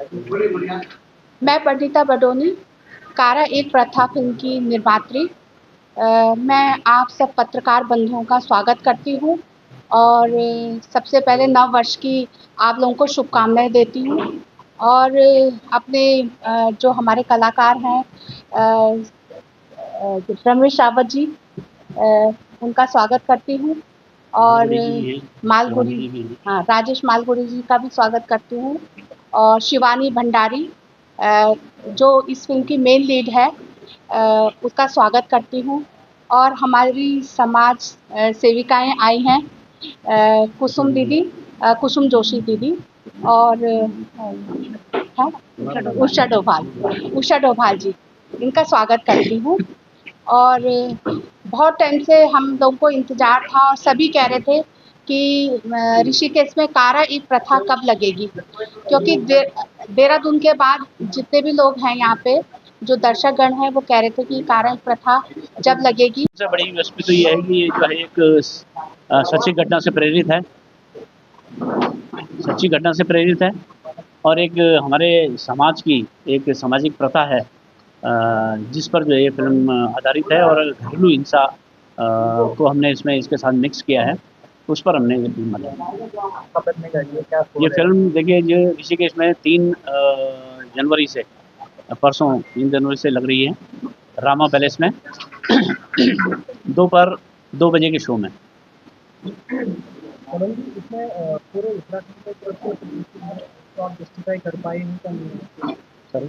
मैं पंडिता बडोनी, कारा एक प्रथा फिल्म की निर्मात्री। मैं आप सब पत्रकार बंधुओं का स्वागत करती हूँ और सबसे पहले नव वर्ष की आप लोगों को शुभकामनाएं देती हूँ और अपने जो हमारे कलाकार हैं रमेश रावत जी, उनका स्वागत करती हूँ और मालगुडी, हाँ, राजेश मालगुडी जी का भी स्वागत करती हूँ और शिवानी भंडारी जो इस फिल्म की मेन लीड है उसका स्वागत करती हूँ और हमारी समाज सेविकाएं आई हैं, कुसुम दीदी, कुसुम जोशी दीदी और उषा डोभाल जी, इनका स्वागत करती हूँ। और बहुत टाइम से हम लोगों को इंतज़ार था और सभी कह रहे थे कि ऋषिकेश में कारा एक प्रथा कब लगेगी, क्योंकि देहरादून के बाद जितने भी लोग हैं यहाँ पे जो दर्शकगण हैं वो कह रहे थे कि कारा एक प्रथा जब लगेगी। सबसे बड़ी वस्तु तो ये है कि ये जो है एक सच्ची घटना से प्रेरित है, सच्ची घटना से प्रेरित है और एक हमारे समाज की एक सामाजिक प्रथा है जिस पर जो ये फिल्म आधारित है और घरेलू हिंसा को हमने इसमें इसके साथ मिक्स किया है, उस पर हमने ये फिल्म बनाई। ये फिल्म देखिए जो ऋषिकेश में 3 जनवरी से परसों 3 जनवरी से लग रही है रामा पैलेस में दोपहर 2 बजे के शो में। इसमें पूरे उत्तराखंड जस्टिफाई कर पाए सर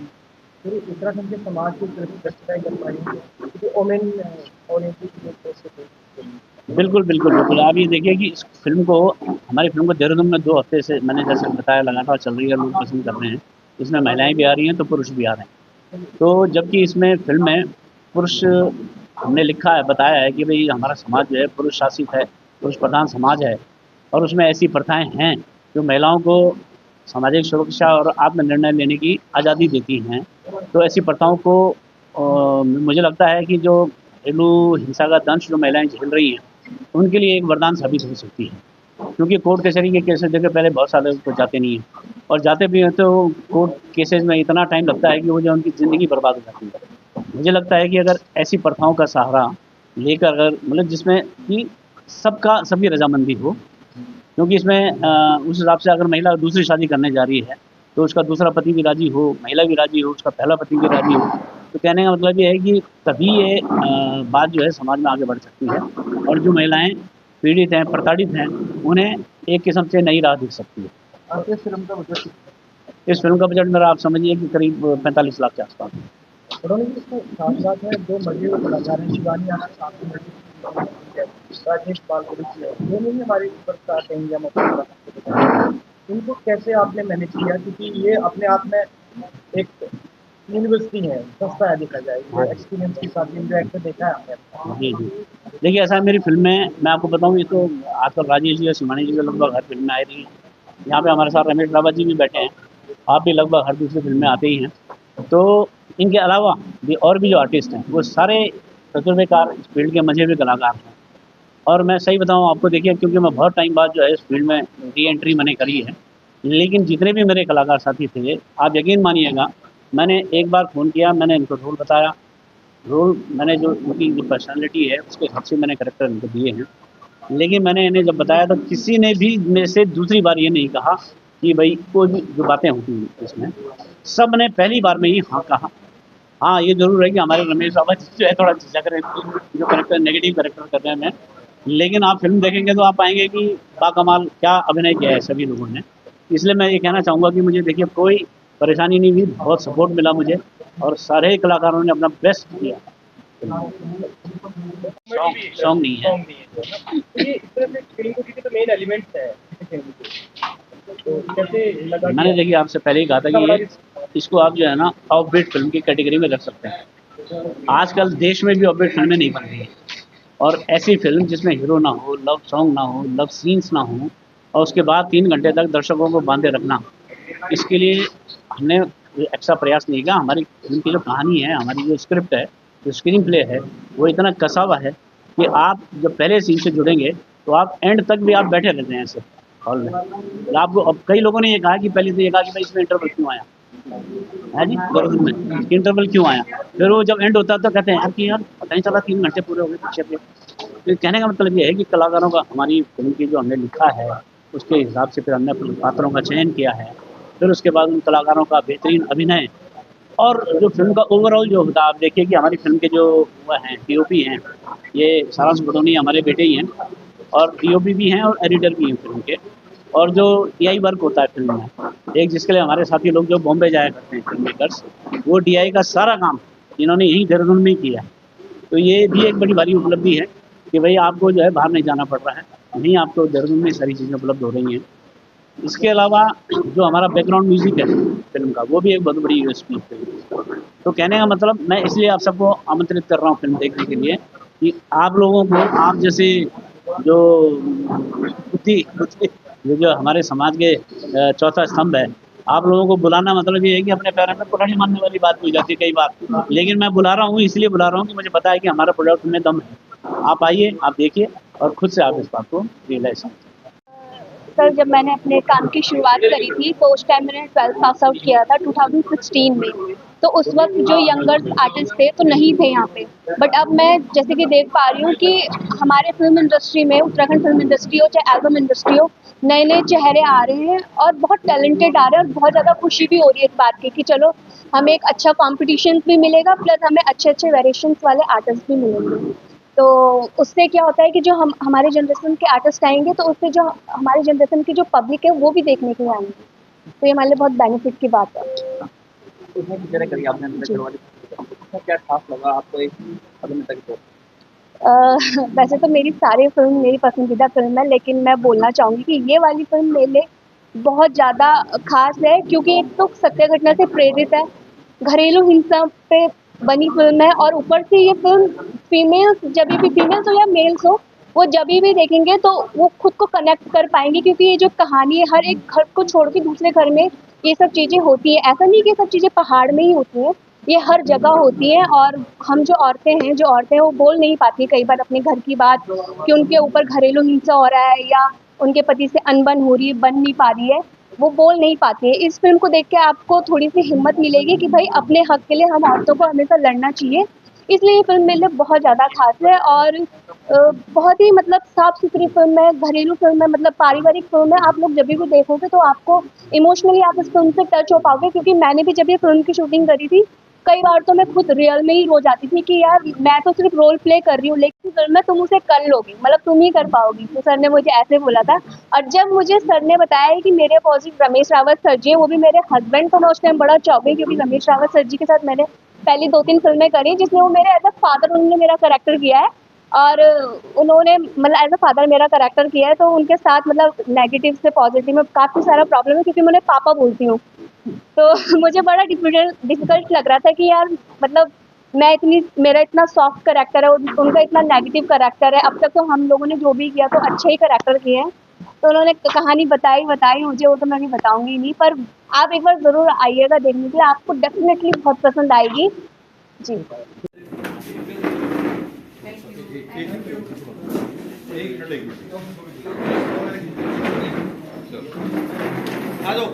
पूरे उत्तराखंड के समाज को जस्टिफाई कर पाएंगे ओमेन बिल्कुल बिल्कुल बिल्कुल। आप ये देखिए कि इस फिल्म को हमारी फिल्म को देहरादून में 2 हफ्ते से मैंने जैसे बताया लगातार चल रही है, लोग पसंद कर रहे हैं। इसमें महिलाएं भी आ रही हैं तो पुरुष भी आ रहे हैं। तो जबकि इसमें फिल्म में पुरुष हमने लिखा है, बताया है कि भाई हमारा समाज जो है पुरुष शासित है, पुरुष प्रधान समाज है और उसमें ऐसी प्रथाएं हैं जो महिलाओं को सामाजिक सुरक्षा और आत्मनिर्णय लेने की आज़ादी देती हैं। तो ऐसी प्रथाओं को मुझे लगता है कि जो घरेलू हिंसा का दंश जो महिलाएं झेल रही हैं उनके लिए एक वरदान साबित हो सकती है, क्योंकि कोर्ट कचहरी के केसेस देखिए पहले बहुत सारे तो जाते नहीं हैं और जाते भी हैं तो कोर्ट केसेस में इतना टाइम लगता है कि वो जो उनकी ज़िंदगी बर्बाद हो जाती है। मुझे लगता है कि अगर ऐसी प्रथाओं का सहारा लेकर अगर मतलब जिसमें कि सबकी रजामंदी हो, क्योंकि इसमें उस हिसाब से अगर महिला दूसरी शादी करने जा रही है तो उसका दूसरा पति भी राज़ी हो, महिला भी राज़ी हो, उसका पहला पति भी राज़ी हो, तो कहने का मतलब ये है कि तभी ये बात जो है समाज में आगे बढ़ सकती है और जो महिलाएं पीड़ित हैं, प्रताड़ित हैं, उन्हें एक किस्म से नई राह दिख सकती है। इस फिल्म का बजट इस फिल्म का बजट मेरा आप समझिए कि करीब 45 लाख के आसपास है। साथ में 2 मजे कलाकार हैं, शिवानी राजेश बालगुड़ी दोनों ही हमारे ऊपर कहेंगे हम इनको कैसे आपने मैनेज किया, क्योंकि ये अपने आप में एक यूनिवर्सिटी है, सस्ता है देखा जाए, एक्सपीरियंस के साथ जो एक्टर देखा है आपने। जी जी, देखिए ऐसा है मेरी फिल्म में, मैं आपको बताऊँ ये तो आजकल राजेश जी और शिवानी जी लगभग हर फिल्म में आए रही हैं। यहाँ पे हमारे साथ रमेश रावत जी भी बैठे हैं, आप भी लगभग हर दूसरी फिल्म में आते ही हैं। तो इनके अलावा भी और भी जो आर्टिस्ट हैं वो सारे तजुर्बेकार इस फील्ड के मजे हुए कलाकार हैं और मैं सही बताऊँ आपको, देखिए क्योंकि मैं बहुत टाइम बाद जो है इस फील्ड में री एंट्री मैंने करी है, लेकिन जितने भी मेरे कलाकार साथी थे आप यकीन मानिएगा, मैंने एक बार फ़ोन किया, मैंने इनको रोल बताया, रोल मैंने जो उनकी जो पर्सनालिटी है उसके हिसाब से मैंने कैरेक्टर इनको दिए हैं, लेकिन मैंने इन्हें जब बताया तो किसी ने भी मेरे से दूसरी बार ये नहीं कहा कि भाई कोई भी जो बातें होती हैं इसमें, सब ने पहली बार में ही हाँ कहा। हाँ, ये ज़रूर है कि हमारे रमेश रावत जो है थोड़ा झिझक रहे थे, जो कैरेक्टर नेगेटिव कैरेक्टर कर रहे हैं, लेकिन आप फिल्म देखेंगे तो आप पाएंगे कि बाकमाल क्या अभिनय किया है सभी लोगों ने। इसलिए मैं ये कहना चाहूँगा कि मुझे देखिए कोई परेशानी नहीं हुई, बहुत सपोर्ट मिला मुझे और सारे कलाकारों ने अपना बेस्ट किया। सॉन्ग नहीं है, ये इस तरह से फिल्म के तो मेन एलिमेंट्स है, तो कैसे लगा? मैंने देखिए आपसे पहले ही कहा था कि ये इसको आप जो है ना ऑफ-बीट फिल्म की कैटेगरी में रख सकते हैं। आजकल देश में भी ऑफ-बीट फिल्में नहीं बन रही हैं और ऐसी फिल्म जिसमें हीरो ना हो, लव सॉन्ग ना हो, लव सीन्स ना हो और उसके बाद 3 घंटे तक दर्शकों को बांधे रखना, इसके लिए हमने एक्स्ट्रा प्रयास नहीं किया। हमारी फिल्म की जो कहानी है, हमारी जो स्क्रिप्ट है, जो स्क्रीन प्ले है, वो इतना कसा हुआ है कि आप जब पहले सीन से जुड़ेंगे तो आप एंड तक भी आप बैठे रहते हैं ऐसे हॉल में। आपको अब कई लोगों ने ये कहा कि पहले तो ये कहा कि भाई इसमें इंटरवल क्यों आया, है जी, देहरादून में इंटरवल क्यों आया। फिर वो जब एंड होता है तो कहते हैं यार कि यार पता नहीं चला 3 घंटे पूरे हो गए पिक्चर के। तो कहने का मतलब ये है कि कलाकारों का हमारी फिल्म की जो हमने लिखा है उसके हिसाब से फिर हमने अपने पात्रों का चयन किया है, फिर उसके बाद उन कलाकारों का बेहतरीन अभिनय और जो फिल्म का ओवरऑल जो होता है, आप देखिए कि हमारी फिल्म के जो वो हैं डीओपी हैं, ये सारांश बडोनी हमारे बेटे ही हैं और डीओपी भी हैं और एडिटर भी हैं फिल्म के। और जो टीआई वर्क होता है फिल्म में, एक जिसके लिए हमारे साथी लोग जो बॉम्बे जाया करते हैं फिल्म मेकर्स, वो डीआई का सारा काम इन्होंने यहीं देहरादून में ही किया है। तो ये भी एक बड़ी भारी उपलब्धि है कि भाई आपको जो है बाहर नहीं जाना पड़ रहा है, यहीं आपको देहरादून में सारी चीज़ें उपलब्ध हो रही हैं। इसके अलावा जो हमारा बैकग्राउंड म्यूजिक है फिल्म का, वो भी एक बहुत बड़ी यूएसपी है फिल्म की। तो कहने का मतलब मैं इसलिए आप सबको आमंत्रित कर रहा हूँ फिल्म देखने के लिए कि आप लोगों को, आप जैसे जो बुद्धि ये जो हमारे समाज के चौथा स्तंभ है, आप लोगों को बुलाना मतलब ये है कि अपने पैरों में कुल्हाड़ी मारने वाली बात हो जाती है कई बार, लेकिन मैं बुला रहा हूँ इसलिए बुला रहा हूँ कि मुझे पता है कि हमारा प्रोडक्ट में दम है। आप आइए, आप देखिए और खुद से आप इस बात को रियलाइज करें। सर जब मैंने अपने काम की शुरुआत करी थी तो उस टाइम मैंने 12th पास आउट किया था 2016 में। तो उस वक्त जो यंगर आर्टिस्ट थे तो नहीं थे यहाँ पे, बट अब मैं जैसे कि देख पा रही हूँ कि हमारे फिल्म इंडस्ट्री में, उत्तराखंड फिल्म इंडस्ट्री हो चाहे एल्बम इंडस्ट्री हो, नए नए चेहरे आ रहे हैं और बहुत टैलेंटेड आ रहे हैं और बहुत ज़्यादा खुशी भी हो रही है इस बात की कि चलो हमें एक अच्छा कॉम्पिटिशन भी मिलेगा, प्लस हमें अच्छे अच्छे वेरिएशंस वाले आर्टिस्ट भी मिलेंगे। तो उससे क्या होता है कि जो हमारे जनरेशन के आर्टिस्ट आएंगे तो उससे जो हमारे जनरेशन की जो पब्लिक है वो भी देखने के लिए आएंगे, तो ये हमारे लिए बहुत बेनिफिट की बात है। उसमें पिक्चरें करी आपने अंदर वाली, उसमें क्या खास लगा आपको एक अभिनेता के तौर वैसे तो मेरी सारी फिल्म मेरी पसंदीदा फिल्म है, लेकिन मैं बोलना चाहूँगी कि ये वाली फिल्म मेरे लिए बहुत ज़्यादा खास है क्योंकि एक तो सत्य घटना से प्रेरित है, घरेलू हिंसा पे बनी फिल्म है और ऊपर से ये फिल्म फीमेल्स जब भी फीमेल्स हो या मेल्स हो वो जब भी देखेंगे तो वो खुद को कनेक्ट कर पाएंगे क्योंकि ये जो कहानी है हर एक घर को छोड़ के दूसरे घर में ये सब चीज़ें होती है। ऐसा नहीं कि ये सब चीज़ें पहाड़ में ही होती हैं, ये हर जगह होती है और हम जो औरतें हैं वो बोल नहीं पाती कई बार अपने घर की बात कि उनके ऊपर घरेलू हिंसा हो रहा है या उनके पति से अनबन हो रही है, बन नहीं पा रही है, वो बोल नहीं पाती है। इस फिल्म को देख के आपको थोड़ी सी हिम्मत मिलेगी कि भाई अपने हक के लिए हम औरतों को हमेशा लड़ना चाहिए, इसलिए ये फिल्म मेरे लिए बहुत ज़्यादा खास है और बहुत ही मतलब साफ सुथरी फिल्म है, घरेलू फिल्म है, मतलब पारिवारिक फिल्म है। आप लोग जब भी देखोगे तो आपको इमोशनली आप इस फिल्म से टच हो पाओगे क्योंकि मैंने भी जब ये फिल्म की शूटिंग करी थी कई बार तो मैं खुद रियल में ही रो जाती थी कि यार मैं तो सिर्फ रोल प्ले कर रही हूँ लेकिन फिल्म में तुम उसे कर लोगी, मतलब तुम ही कर पाओगी। तो सर ने मुझे ऐसे बोला था और जब मुझे सर ने बताया कि मेरे अपोजिट रमेश रावत सर जी हैं, वो भी मेरे हस्बैंड, तो मैं उस टाइम बड़ा चौंक गई क्योंकि रमेश रावत सर जी के साथ मैंने पहली 2-3 फिल्में करी जिसमें वो मेरे एज अ फादर उन्होंने मेरा कैरेक्टर किया है और उन्होंने मतलब एज अ फादर मेरा कैरेक्टर किया है, तो उनके साथ मतलब नेगेटिव से पॉजिटिव में काफ़ी सारा प्रॉब्लम है क्योंकि मैं उन्हें पापा बोलती हूँ। तो मुझे बड़ा डिफिकल्ट लग रहा था कि यार मतलब मेरा इतना सॉफ्ट कैरेक्टर है और उनका इतना नेगेटिव कैरेक्टर है। अब तक तो हम लोगों ने जो भी किया तो अच्छे ही कैरेक्टर किए हैं, तो उन्होंने कहानी बताई मुझे, वो तो मैं अभी बताऊंगी नहीं, पर आप एक बार ज़रूर आइएगा देखने के लिए, आपको डेफिनेटली बहुत पसंद आएगी जी। आ जाओ।